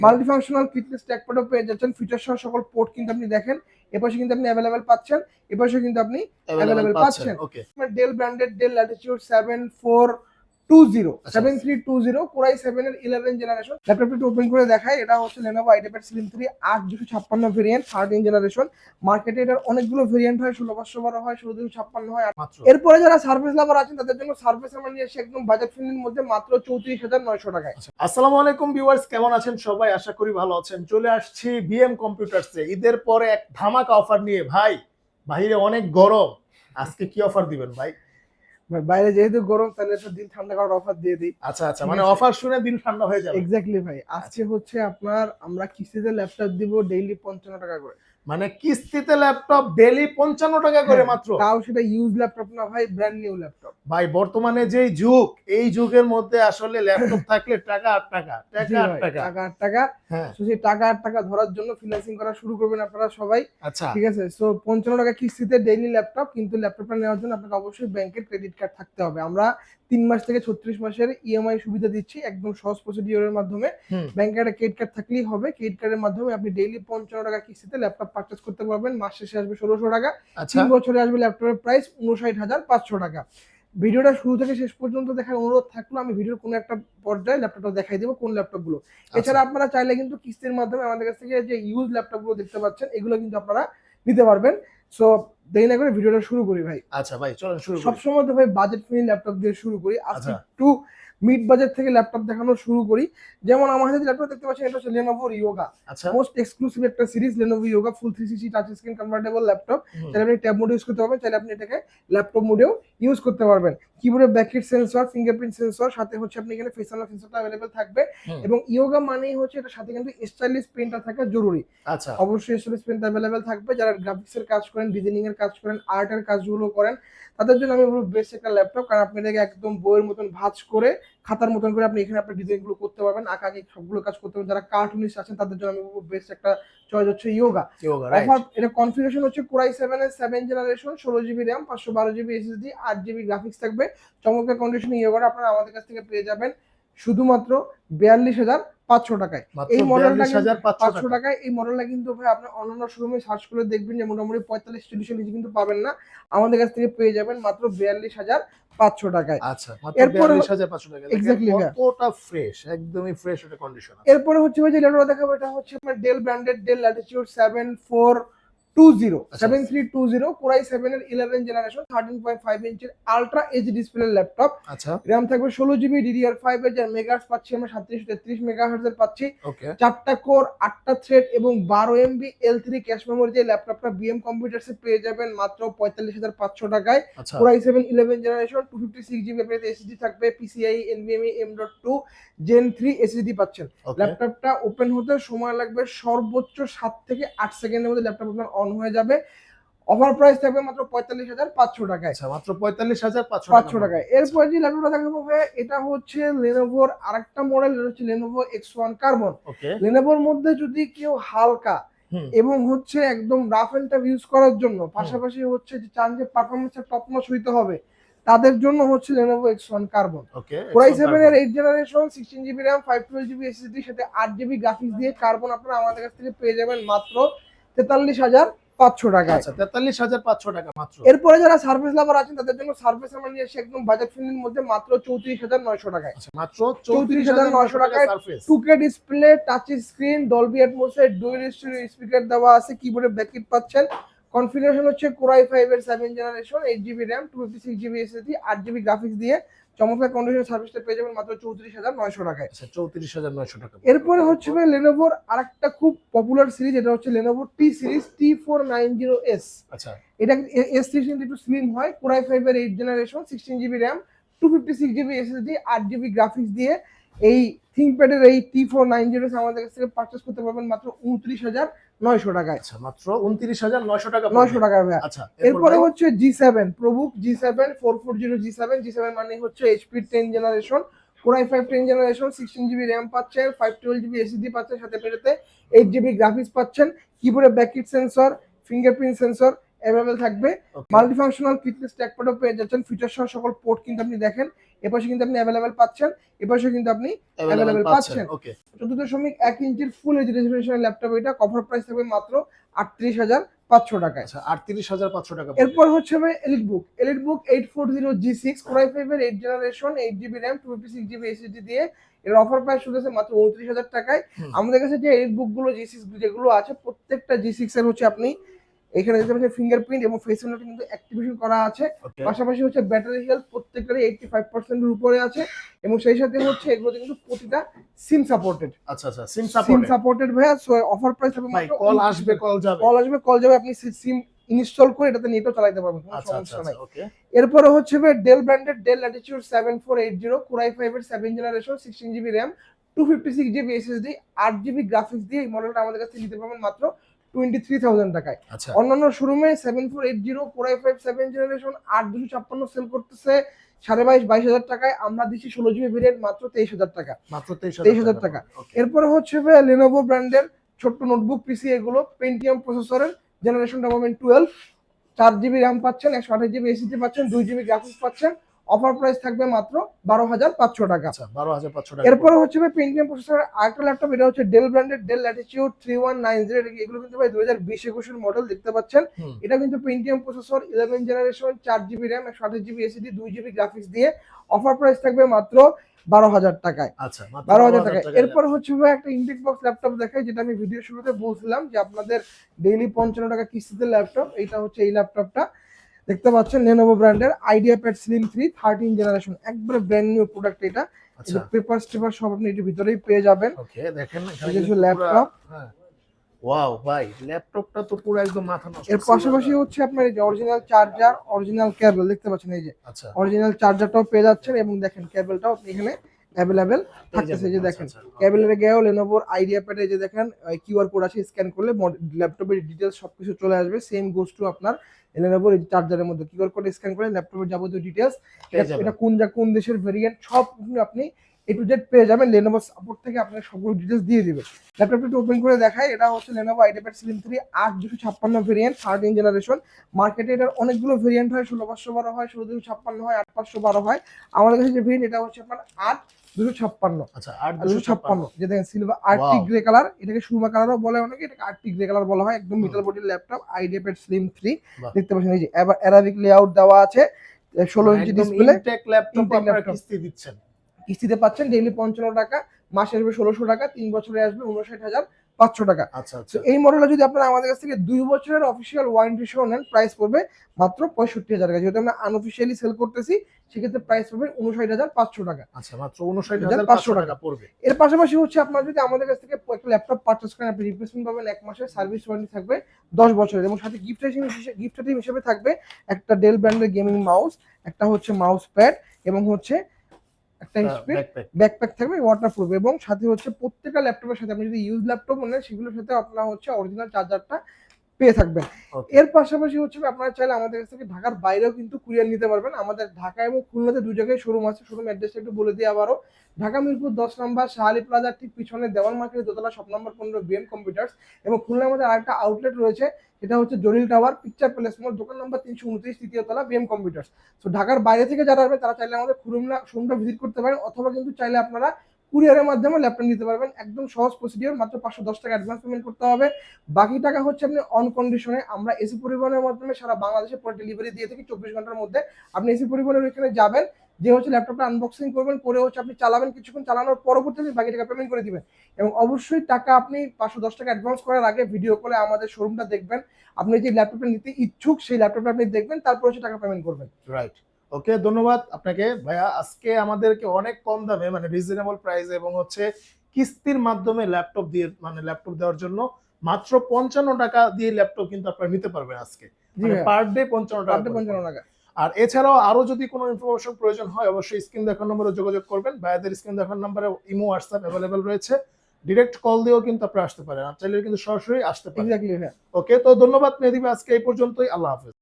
Multifunctional fitness ট্র্যাকপ্যাডও পেয়ে যাচ্ছেন, ফিচার সহ সকল পোর্ট কিন্তু আপনি দেখেন। এপাশে কিন্তু আপনি অ্যাভেলেবেল পাচ্ছেন, এপাশে কিন্তু আপনি অ্যাভেলেবেল পাচ্ছেন। Dell branded Dell latitude 7420 7320 Core i7 এর 11 জেনারেশন। ল্যাপটপটি ওপেন করে দেখায়, এটা হচ্ছে Lenovo IdeaPad Slim 3 8256 variant, 13 generation. মার্কেটে এটার অনেকগুলো ভেরিয়েন্ট হয়, 16/512 হয়, 16256 হয়। এরপরে যারা সার্ভিস লাভার আছেন তাদের জন্য সার্ভিস আমরা নিয়ে এসে একদম বাজেট ফ্রেন্ডলির মধ্যে মাত্র 34,900 টাকায়। আসসালামু আলাইকুম ভিউয়ার্স, কেমন আছেন সবাই? আশা করি ভালো আছেন। চলে আসছি বিএম কম্পিউটারসে ঈদের পরে এক ধামাকা অফার নিয়ে। ভাই বাইরে অনেক গরম, আজকে কি অফার দিবেন ভাই? বাইরে যেহেতু গরম, তাহলে একটা দিন ঠান্ডা করার অফার দিয়ে দিই। আচ্ছা, মানে অফার শুনে দিন ঠান্ডা হয়ে যাবে। এক্স্যাক্টলি ভাই, আজকে হচ্ছে আপনার আমরা কিস্তিতে ল্যাপটপ দিব ডেইলি 55 টাকা করে। মানে কিস্তিতে ল্যাপটপ ডেইলি 55 টাকা করে মাত্র? তাও সেটা ইউজ ল্যাপটপ না ভাই, ব্র্যান্ড নিউ ল্যাপটপ। ভাই বর্তমানে যেই যুগ, এই যুগের মধ্যে আসলে ল্যাপটপ থাকলে টাকা আর টাকা, টাকা আর টাকা, টাকা আর টাকা। হ্যাঁ, তো সেই টাকা আর টাকা ধরার জন্য ফ্রিল্যান্সিং করা শুরু করবেন আপনারা সবাই। আচ্ছা ঠিক আছে, সো 55 টাকা কিস্তিতে ডেইলি ল্যাপটপ। কিন্তু ল্যাপটপটা নেওয়ার জন্য আপনাকে অবশ্যই ব্যাংকের ক্রেডিট কার্ড থাকতে হবে। আমরা 3 মাস থেকে 36 মাসের ইএমআই সুবিধা দিচ্ছি একদম সহজ প্রসিডিওরের মাধ্যমে। ব্যাংকের একটা ক্রেডিট কার্ড থাকলেই হবে। ক্রেডিট কার্ডের মাধ্যমে আপনি ডেইলি 55 টাকা কিস্তিতে ল্যাপটপ পারচেজ করতে পারবেন। মাস শেষে আসবে 1600 টাকা। 3 বছরে আসবে ল্যাপটপের প্রাইস 59,500 টাকা। ভিডিওটা শুরু থেকে শেষ পর্যন্ত দেখার অনুরোধ থাকলো। আমি ভিডিওর কোনো একটা পর্যায়ে ল্যাপটপটা দেখাই দেবো কোন ল্যাপটপ গুলো। এছাড়া আপনারা চাইলে কিন্তু কিস্তির মাধ্যমে আমাদের কাছ থেকে যে ইউজ ল্যাপটপ গুলো দেখতে পাচ্ছেন, এগুলো কিন্তু আপনারা নিতে পারবেন। সো দেরি না করে ভিডিওটা শুরু করি ভাই। আচ্ছা ভাই চলেন শুরু করি। সবসময় তো ভাই বাজেট ফ্রেন্ডলি ল্যাপটপ দিয়ে শুরু করি। আজকে একটু মিড বাজেট থেকে ল্যাপটপ দেখানো শুরু করি। যেমন আমার হাতে ল্যাপটপ দেখতে পাচ্ছেন, এটা হচ্ছে Lenovo Yoga। মোস্ট এক্সক্লুসিভ একটা সিরিজ Lenovo Yoga, ফুল 360 টাচ স্ক্রিন কনভার্টেবল ল্যাপটপ। চাইলে আপনি ট্যাব মোডে ইউজ করতে পারবেন, চাইলে আপনি এটাকে ল্যাপটপ মোডেও ইউজ করতে পারবেন। কিবোর্ডে ব্যাকলিট সেন্সর, ফিঙ্গারপ্রিন্ট সেন্সর, সাথে হচ্ছে আপনি এখানে ফেস আনলক সেন্সরটা अवेलेबल থাকবে। এবং Yoga মানেই হচ্ছে এটার সাথে কিন্তু স্টাইলিশ প্রিন্টার থাকা জরুরি। আচ্ছা, অবশ্যই স্টাইলিশ প্রিন্টার अवेलेबल থাকবে। যারা গ্রাফিক্সের কাজ করেন, ডিজাইনিং এর কাজ করেন, আর্টের কাজগুলো করেন, তাদের জন্য আমি বলবো বেস্ট একটা ল্যাপটপ। কারণ আপনি এটাকে একদম বইয়ের মতন ভাঁজ করে, খাতার মতন করে আপনি এখানে আপনার ডিজাইনগুলো করতে পারবেন, আঁকাআঁকি সবগুলো কাজ করতে পারবেন। যারা কার্টুনিস্ট আছেন তাদের জন্য আমি বলবো বেস্ট একটা চয়েস হচ্ছে Yoga। অফার এটা কনফিগারেশন হচ্ছে Core i7 এর 7 generation, 16GB RAM, 512GB SSD, 8GB graphics থাকবে। চমৎকার কন্ডিশনে Yoga আপনারা আমাদের কাছ থেকে পেয়ে যাবেন শুধুমাত্র 42,500 টাকায়। এই মডেলটা 500 টাকায়। এই মডেলটা কিন্তু ভাই আপনি অন্যান্য শোরুমে সার্চ করে দেখবেন যে মোটামুটি 45-40 নিচে কিন্তু পাবেন না। আমাদের কাছ থেকে পেয়ে যাবেন মাত্র 42,500 টাকায়। আচ্ছা, মাত্র 42,500 টাকা। এক্স্যাক্টলি কতটা ফ্রেশ, একদমই ফ্রেশ একটা কন্ডিশন। এরপরে হচ্ছে ভাই যে ল্যাপটপটা দেখাবো, এটা হচ্ছে আপনার Dell branded Dell latitude 7320 Core i7 এর 11 জেনারেশন, 13.5 ইঞ্চির আলট্রা এইচ ডিসপ্লে ল্যাপটপ। আচ্ছা, RAM থাকবে 16GB DDR5 এর, যার মেগাহার্টজ পাচ্ছি আমরা 3733 মেগাহার্টজ এর পাচ্ছি। 4টা কোর, 8টা থ্রেড এবং 12 MB L3 ক্যাশ মেমোরি দিয়ে ল্যাপটপটা বিএম কম্পিউটারসে পেয়ে যাবেন মাত্র 45,500 টাকায়। Core i7 11 জেনারেশন, 256GB আপনাদের এসএসডি থাকবে, PCIe NVMe M.2 Gen 3 SSD পাচ্ছেন। ল্যাপটপটা ওপেন হতে সময় লাগবে সর্বোচ্চ 7 থেকে 8 সেকেন্ডের মধ্যে ল্যাপটপ আপনার অন হয়ে যাবে। অফার প্রাইস থাকবে মাত্র 45,500 টাকায়। আচ্ছা, মাত্র 45,500 টাকায়। এরপর যে ল্যাপটপটা দেখাবো ভাই, এটা হচ্ছে Lenovoর আরেকটা মডেল, এটা হচ্ছে Lenovo X1 Carbon। Lenovoর মধ্যে যদি কেউ হালকা এবং হচ্ছে একদম রাফ এন্ড টাফ ইউজ করার জন্য, পাশাপাশি হচ্ছে যে চান যে পারফরম্যান্সটা টপ নচ হইতে হবে, তাদের জন্য হচ্ছে Lenovo X1 Carbon। Core i7 এর 8 generation, 16GB RAM, 512GB SSD সাথে 8GB গ্রাফিক্স দিয়ে কার্বন আপনারা আমাদের কাছ থেকে পেয়ে যাবেন মাত্র 43,500 টাকা। আচ্ছা, 43,500 টাকা মাত্র। এরপরে যারা সার্ভিস লাভার আছেন তাদের জন্য সার্ভিস আমরা নিয়ে এসে একদম বাজেট ফ্রেন্ডলির মধ্যে মাত্র 34,900 টাকায়। আচ্ছা, মাত্র 34,900 টাকায় surface. 2K display, touch screen, Dolby atoms এর ডুয়াল স্টিরিও স্পিকার দেওয়া আছে, কিবোর্ডে ব্যাকলিট পাচ্ছেন। কনফিগারেশন হচ্ছে Core i5 এর 7 generation, 8GB RAM, 256GB SSD, 8GB graphics দিয়ে চমৎকার কন্ডিশনে সার্ভিসটা পেয়ে যাবেন মাত্র 34,900 টাকায়। আচ্ছা, 34,900 টাকা। এরপরে হচ্ছে ভাই Lenovoর আরেকটা খুব পপুলার সিরিজ, এটা হচ্ছে Lenovo T সিরিজ T490S। আচ্ছা, এটা S3 কিন্তু একটু স্লিম হয়। Core i5 এর 8 generation, 16GB RAM, 256GB SSD, 8GB graphics দিয়ে এই থিংকপ্যাডের এই T490S আমাদের কাছ থেকে পারচেজ করতে পারবেন মাত্র 29,900 টাকায়। আচ্ছা, মাত্র 29,900 টাকা। 900 টাকা ভাই। আচ্ছা, এরপরে হচ্ছে G7 ProBook G7 440 G7 মানে হচ্ছে HP 10 generation, Core i5 10 generation, 16GB RAM পাচ্ছেন, 512GB SSD পাচ্ছেন, সাথে পেতে 8GB গ্রাফিক্স পাচ্ছেন। কিবোর্ডে backlit sensor, fingerprint sensor available থাকবে। মাল্টিফাংশনাল ফিটনেস ট্র্যাকপ্যাডও পেয়ে যাচ্ছেন, ফিচার সহ সকল পোর্ট কিন্তু আপনি দেখেন। এপাশে কিন্তু আপনি অ্যাভেলেবেল পাচ্ছেন, এপাশে কিন্তু আপনি অ্যাভেলেবেল পাচ্ছেন। ওকে 14.1 ইঞ্চির ফুল এইচ রেজলিউশনের ল্যাপটপ, এটা কভার প্রাইস থাকবে মাত্র 38,500 টাকায়। আচ্ছা 38,500 টাকা এরপর হচ্ছে ভাই এলিট বুক 840 G6 Core i5 এর 8 generation 8GB RAM 256GB SSD দিয়ে এর অফার প্রাইস চলতেছে মাত্র 29,000 টাকায়। আমাদের কাছে যে এলিট বুক গুলো G6 যেগুলো আছে প্রত্যেকটা G6 এর হচ্ছে আপনি এখানে দেখতে পাচ্ছেন ফিঙ্গারপ্রিন্ট এবং ফেস আনলক কিন্তু অ্যাক্টিভেশন করা আছে। পাশাপাশি হচ্ছে ব্যাটারি হেলথ প্রত্যেকটারই 85% এর উপরে আছে এবং সেই সাথে হচ্ছে এগুলোতে কিন্তু প্রতিটা সিম সাপোর্টেড। আচ্ছা সিম সাপোর্টেড ভাইয়া। সো অফার প্রাইস হবে ভাই মাত্র কল আসবে কল যাবে আপনি সিম ইনস্টল করে এটাতে নেটও চালাতে পারবেন, কোনো আচ্ছা সমস্যা নাই। ওকে এরপরে হচ্ছে ভাই Dell branded Dell latitude 7480 Core i5 এর 7 generation 16GB RAM 256GB SSD 8GB graphics দিয়ে এই মডেলটা আমাদের কাছে নিতে পারবেন মাত্র 23,000 টাকায়। আচ্ছা অন্যান্য শোরুমে 7480 Core i5 7 জেনারেশন 8256 সেল করতেছে 22,000 টাকায়, আমরা দিচ্ছি 16GB ভেরিয়েন্ট মাত্র 23,000 টাকা। মাত্র 23,000 টাকা। এরপরে হচ্ছে ভাই Lenovo ব্র্যান্ডের ছোট্ট নোটবুক পিসি, এগুলো পেন্টিয়াম প্রসেসরের জেনারেশনটা পাবেন 12, 4GB RAM পাচ্ছেন, 128GB SSD পাচ্ছেন, 2GB গ্রাফিক্স পাচ্ছেন। অফার প্রাইস থাকবে মাত্র 12,500 টাকা। আচ্ছা 12,500 টাকা। এরপরে হচ্ছে ভাই পেন্টিয়াম প্রসেসরের আরেকটা ল্যাপটপ, এটা হচ্ছে ডেল ব্র্যান্ডের ডেল ল্যাটিটিউড 3190, এগুলো কিন্তু ভাই 2020-21 এর মডেল দেখতে পাচ্ছেন। এটা কিন্তু Pentium processor 11 generation 4GB RAM 128GB SSD 2GB graphics দিয়ে অফার প্রাইস থাকবে মাত্র 12,000 টাকায়। আচ্ছা 12,000 টাকায়। এরপর হচ্ছে ভাই একটা ইনটেক বক্স ল্যাপটপ দেখাই, যেটা আমি ভিডিও শুরুতে বলছিলাম যে আপনাদের ডেইলি 55 টাকা কিস্তিতে ল্যাপটপ। এটা হচ্ছে এই ল্যাপটপটা দেখতে পাচ্ছেন Lenovo ব্র্যান্ডের IdeaPad Slim 3 13 জেনারেশন, একবারে ব্র্যান্ড নিউ প্রোডাক্ট। এটা পেপার স্টেপার সব আপনি এর ভিতরেই পেয়ে যাবেন। ওকে দেখেন এখানে কিছু ল্যাপটপ। হ্যাঁ ওয়াও ভাই ল্যাপটপটা তো পুরো একদম মাথা নষ্ট। এর পাশাপাশি হচ্ছে আপনার এই যে অরিজিনাল চার্জার, অরিজিনাল কেবল দেখতে পাচ্ছেন, এই যে আচ্ছা অরিজিনাল চার্জারটাও পেয়ে যাচ্ছেন এবং দেখেন কেবলটাও এখানে অ্যাভেলেবেল থাকতেছে। যে দেখেন কেবলের গেও Lenovoর IdeaPad এ যে দেখেন কিউআর কোড আছে, স্ক্যান করলে ল্যাপটপের ডিটেইলস সবকিছু চলে আসবে। সেম গোস টু আপনার Lenovoর এই চার্জারের মধ্যে কিউআর কোড স্ক্যান করে ল্যাপটপের যাবতীয় ডিটেইলস, এটা কোন দেশের ভেরিয়েন্ট সব আপনি A to Z পেয়ে যাবেন। Lenovo সাপোর্ট থেকে আপনার সবগুলো ডিটেইলস দিয়ে দিবে। ল্যাপটপটা ওপেন করে দেখাই, এটা হচ্ছে Lenovo IdeaPad Slim 3 8256 variant 13 generation. মার্কেটে এটার অনেকগুলো ভেরিয়েন্ট হয়, 16512 হয়, 16256 হয়, 8512 হয়। আমাদের কাছে যে ভেরিয়েন্ট এটা হচ্ছে আপনার 8256। আচ্ছা 8256 যে দেখেন সিলভার আর্টিক গ্রে কালার, এটাকে সুরমা কালারও বলে অনেকে, এটাকে আর্টিক গ্রে কালার বলা হয়। একদম মেটাল বডির ল্যাপটপ IdeaPad Slim 3 দেখতে পাচ্ছেন, এই যে অ্যারাবিক লেআউট দেওয়া আছে, 16 ইঞ্চি ডিসপ্লে। ইনটেক ল্যাপটপ আপনারা কিস্তি দিচ্ছেন, কিস্তিতে পাচ্ছেন ডেইলি 55 টাকা, মাসে আসবে 1600 টাকা, 3 বছরে আসবে 59,500 টাকা। আচ্ছা তো এই মডেলটা যদি আপনারা আমাদের কাছ থেকে 2 বছরের অফিসিয়াল ওয়ারেন্টি সহ নেন, প্রাইস পড়বে মাত্র 65,000 টাকা। যেহেতু আমরা আনঅফিসিয়ালি সেল করতেছি, সেক্ষেত্রে প্রাইস পড়বে 59,500 টাকা। আচ্ছা মাত্র 59,500 টাকা পড়বে। এর পাশাপাশি হচ্ছে আপনারা যদি আমাদের কাছ থেকে একটা ল্যাপটপ পারচেজ করেন, আপনি রিপ্লেসমেন্ট পাবেন 1 মাসের, সার্ভিস ওয়ারেন্টি থাকবে 10 বছরের এবং সাথে গিফট আইটেম হিসেবে থাকবে একটা ডেল ব্র্যান্ডের গেমিং মাউস, একটা হচ্ছে মাউস প্যাড এবং হচ্ছে একটা ব্যাকপ্যাক থাকবে ওয়াটারপ্রুফ, এবং সাথে হচ্ছে প্রত্যেকটা ল্যাপটপের সাথে আপনি যদি ইউজ ল্যাপটপ নেন সেগুলোর সাথে আপনারা হচ্ছে অরিজিনাল চার্জারটা পেয়ে থাকবেন। এর পাশাপাশি হচ্ছে আপনারা চাইলে আমাদের কাছ থেকে ঢাকার বাইরেও কিন্তু কুরিয়ার নিতে পারবেন। আমাদের ঢাকা এবং খুলনাতে 2 জায়গায় শোরুম আছে। শোরুম অ্যাড্রেসটা একটু বলে দিই আবারও, ঢাকা মিরপুর 10 নম্বর শাহালি প্লাজার ঠিক পিছনে দেওয়ান মার্কেটের দোতলা শপ নম্বর 15 বিএম কম্পিউটার্স, এবং খুলনার মধ্যে আরেকটা আউটলেট রয়েছে, এটা হচ্ছে জলিল টাওয়ার পিকচার প্যালেস মোড়, দোকান নম্বর 329 তৃতীয় তলা বিএম কম্পিউটার্স। তো ঢাকার বাইরে থেকে যারা আসবে তারা চাইলে আমাদের শোরুমটা ভিজিট করতে পারেন, অথবা কিন্তু চাইলে আপনারা কুরিয়ারের মাধ্যমে ল্যাপটপ নিতে পারবেন। একদম সহজ প্রসিডিওর, মাত্র 510 টাকা অ্যাডভান্স পেমেন্ট করতে হবে, বাকি টাকা হচ্ছে আপনি অন কন্ডিশনে। আমরা এসি পরিবহনের মাধ্যমে সারা বাংলাদেশে পরে ডেলিভারি দিয়ে থাকি 24 ঘন্টার মধ্যে। আপনি এসি পরিবহনের ওইখানে যাবেন, যে হচ্ছে ল্যাপটপটা আনবক্সিং করবেন, করে হচ্ছে আপনি চালাবেন, কিছুক্ষণ চালানোর পরবর্তীতে বাকি টাকা পেমেন্ট করে দিবেন। এবং অবশ্যই টাকা আপনি 510 টাকা অ্যাডভান্স করার আগে ভিডিও কলে আমাদের শোরুমটা দেখবেন। আপনি যে ল্যাপটপটা নিতে ইচ্ছুক সেই ল্যাপটপটা আপনি দেখবেন, তারপর হচ্ছে টাকা পেমেন্ট করবেন। রাইট, ওকে ধন্যবাদ আপনাকে ভাইয়া। আজকে আমাদেরকে অনেক কম দামে মানে রিজনেবল প্রাইসে এবং হচ্ছে কিস্তির মাধ্যমে ল্যাপটপ দিয়ে ল্যাপটপ দেওয়ার জন্য মাত্র 55 টাকা দিয়ে ল্যাপটপ কিন্তু আপনারা নিতে পারবেন আজকে, মানে পার ডে 55 টাকা। আর এছাড়াও আরো যদি কোনো ইনফরমেশন প্রয়োজন হয় অবশ্যই স্ক্রিন দেখার নম্বরে যোগাযোগ করবেন। ভাইয়াদের স্ক্রিন দেখার নম্বরে ইমো হোয়াটসঅ্যাপ অ্যাভেলেবেল রয়েছে, ডিরেক্ট কল দিয়েও কিন্তু আপনারা আসতে পারেন, আর চাইলে কিন্তু সরাসরি আসতে পারেন। ওকে, তো ধন্যবাদ মেহেদী ভাই, আজকে এই পর্যন্তই, আল্লাহ হাফেজ।